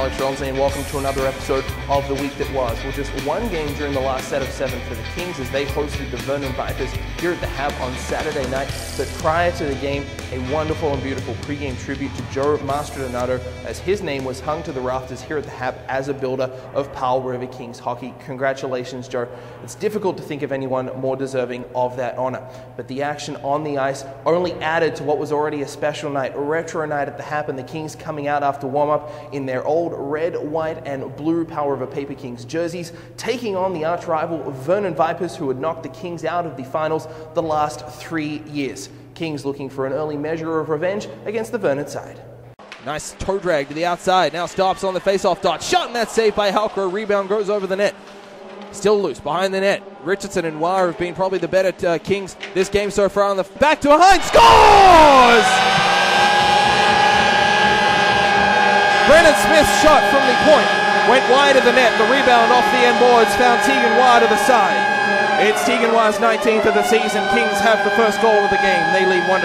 Alex Rolsey, and welcome to another episode of The Week That Was. Well, just one game during the last set of 7 for the Kings as they hosted the Vernon Vipers here at the Hab on Saturday night. But prior to the game, a wonderful and beautiful pre-game tribute to Joe Mastrodonato as his name was hung to the rafters here at the Hab as a builder of Powell River Kings hockey. Congratulations, Joe. It's difficult to think of anyone more deserving of that honor. But the action on the ice only added to what was already a special night, a retro night at the Hab, and the Kings coming out after warm-up in their old red, white, and blue Powell River Paper Kings jerseys, taking on the arch-rival Vernon Vipers, who had knocked the Kings out of the finals the last 3 years. Kings looking for an early measure of revenge against the Vernon side. Nice toe drag to the outside. Now stops on the face-off dot. Shot, and that's saved by Halker. Rebound goes over the net. Still loose behind the net. Richardson and Wire have been probably the better Kings this game so far. On the back to behind. Scores! Brennan Smith's shot from the point went wide of the net. The rebound off the end boards found Tegan Wire to the side. It's Tegan Wire's 19th of the season. Kings have the first goal of the game. They lead 1-0.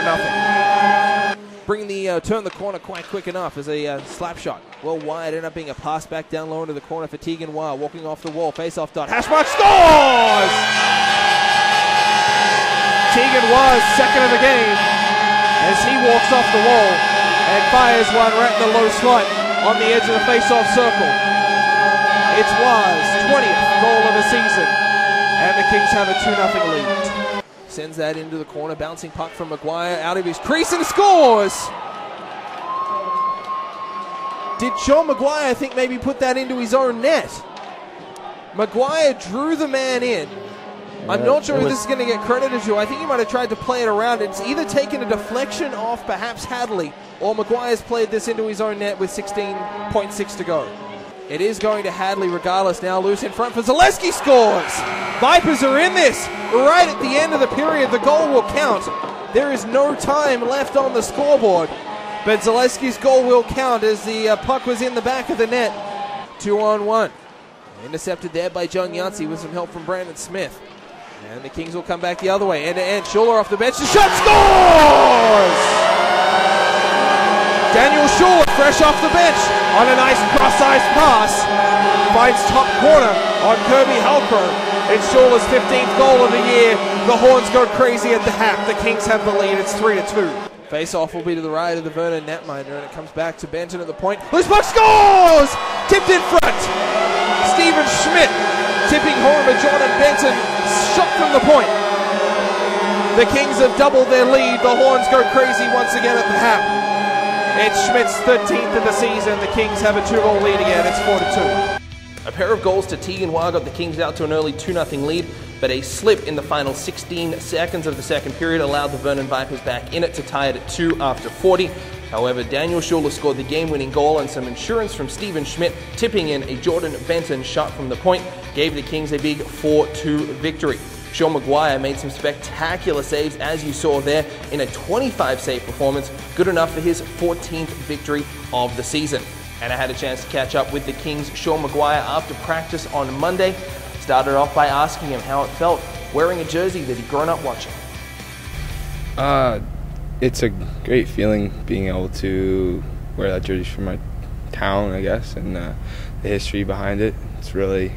Turn the corner quite quick enough as a slap shot. Well wide, ended up being a pass back down low into the corner for Tegan Wire. Walking off the wall, face-off dot. Hashmark scores! Tegan Wire's second of the game as he walks off the wall and fires one right in the low slot on the edge of the face-off circle. It's Wire's 20th goal of the season, and the Kings have a 2-0 lead. Sends that into the corner, bouncing puck from Maguire out of his crease and scores! Did Shawn Maguire, I think, maybe put that into his own net? Maguire drew the man in. I'm not sure who this is going to get credited to. I think he might have tried to play it around. It's either taken a deflection off perhaps Hadley, or Maguire's played this into his own net with 16.6 to go. It is going to Hadley regardless. Now loose in front for Zaleski, scores! Vipers are in this right at the end of the period. The goal will count. There is no time left on the scoreboard, but Zaleski's goal will count as the puck was in the back of the net. 2-on-1. Intercepted there by John Yancey with some help from Brandon Smith. And the Kings will come back the other way. End-to-end. Schuler off the bench. The shot scores! Daniel Schuler, fresh off the bench, on a nice cross-ice pass. Finds top corner on Kirby Halker. It's Schuler's 15th goal of the year. The Horns go crazy at the Hab. The Kings have the lead. It's 3-2. Face-off will be to the right of the Vernon netminder, and it comes back to Benton at the point. Loose puck scores! Tipped in front. Stephen Schmidt tipping home to Jordan Benton. Shot from the point. The Kings have doubled their lead. The Horns go crazy once again at the Hab. It's Schmidt's 13th of the season. The Kings have a 2-goal lead again. It's 4-2. A pair of goals to Tegan Wire got the Kings out to an early 2-0 lead, but a slip in the final 16 seconds of the second period allowed the Vernon Vipers back in it to tie it at 2 after 40. However, Daniel Schuler scored the game-winning goal, and some insurance from Stephen Schmidt tipping in a Jordan Benton shot from the point gave the Kings a big 4-2 victory. Shawn Maguire made some spectacular saves, as you saw there, in a 25-save performance, good enough for his 14th victory of the season. And I had a chance to catch up with the Kings' Shawn Maguire after practice on Monday. Started off by asking him how it felt wearing a jersey that he'd grown up watching. It's a great feeling being able to wear that jersey for my town, I guess, and the history behind it. It's really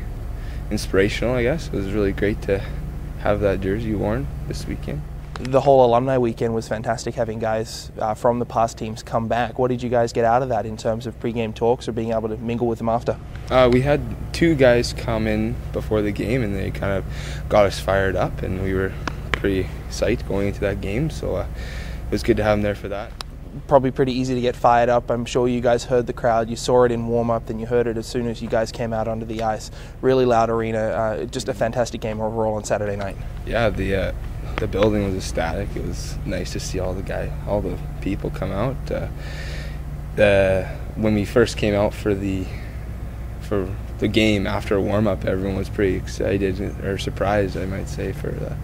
inspirational, I guess. It was really great to have that jersey worn this weekend. The whole alumni weekend was fantastic, having guys from the past teams come back. What did you guys get out of that in terms of pre-game talks or being able to mingle with them after? We had 2 guys come in before the game, and they kind of got us fired up, and we were pretty psyched going into that game, so it was good to have them there for that. Probably pretty easy to get fired up. I'm sure you guys heard the crowd. You saw it in warm-up, then you heard it as soon as you guys came out onto the ice. Really loud arena. Just a fantastic game overall on Saturday night. Yeah, the building was ecstatic. It was nice to see all the people come out. When we first came out for the game after warm-up, everyone was pretty excited, or surprised, I might say, for the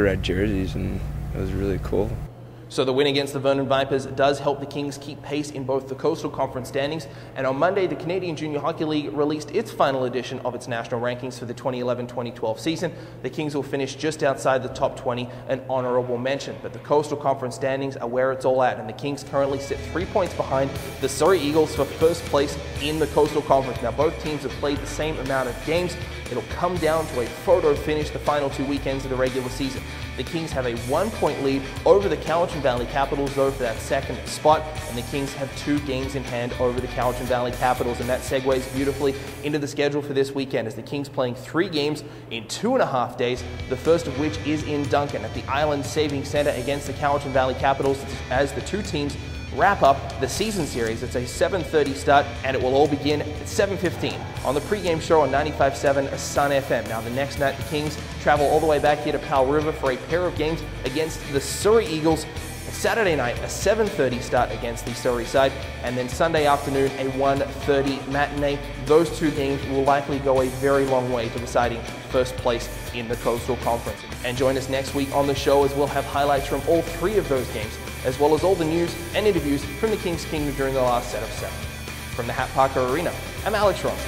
red jerseys, and it was really cool. So the win against the Vernon Vipers does help the Kings keep pace in both the Coastal Conference standings, and on Monday the Canadian Junior Hockey League released its final edition of its national rankings for the 2011-2012 season. The Kings will finish just outside the top 20, an honourable mention, but the Coastal Conference standings are where it's all at, and the Kings currently sit 3 points behind the Surrey Eagles for first place in the Coastal Conference. Now both teams have played the same amount of games. It'll come down to a photo finish the final 2 weekends of the regular season. The Kings have a 1-point lead over the Cowichan Valley Capitals, though, for that second spot, and the Kings have 2 games in hand over the Cowichan Valley Capitals, and that segues beautifully into the schedule for this weekend, as the Kings playing 3 games in 2.5 days, the first of which is in Duncan at the Island Saving Centre against the Cowichan Valley Capitals, as the 2 teams wrap up the season series. It's a 7:30 start, and it will all begin at 7:15 on the pregame show on 95.7 Sun FM. Now the next night the Kings travel all the way back here to Powell River for a pair of games against the Surrey Eagles. Saturday night, a 7:30 start against the Surrey side, and then Sunday afternoon, a 1:30 matinee. Those 2 games will likely go a very long way to deciding first place in the Coastal Conference. And join us next week on the show, as we'll have highlights from all 3 of those games, as well as all the news and interviews from the Kings Kingdom during the last set of 7. From the Hat Parker Arena, I'm Alex Ross.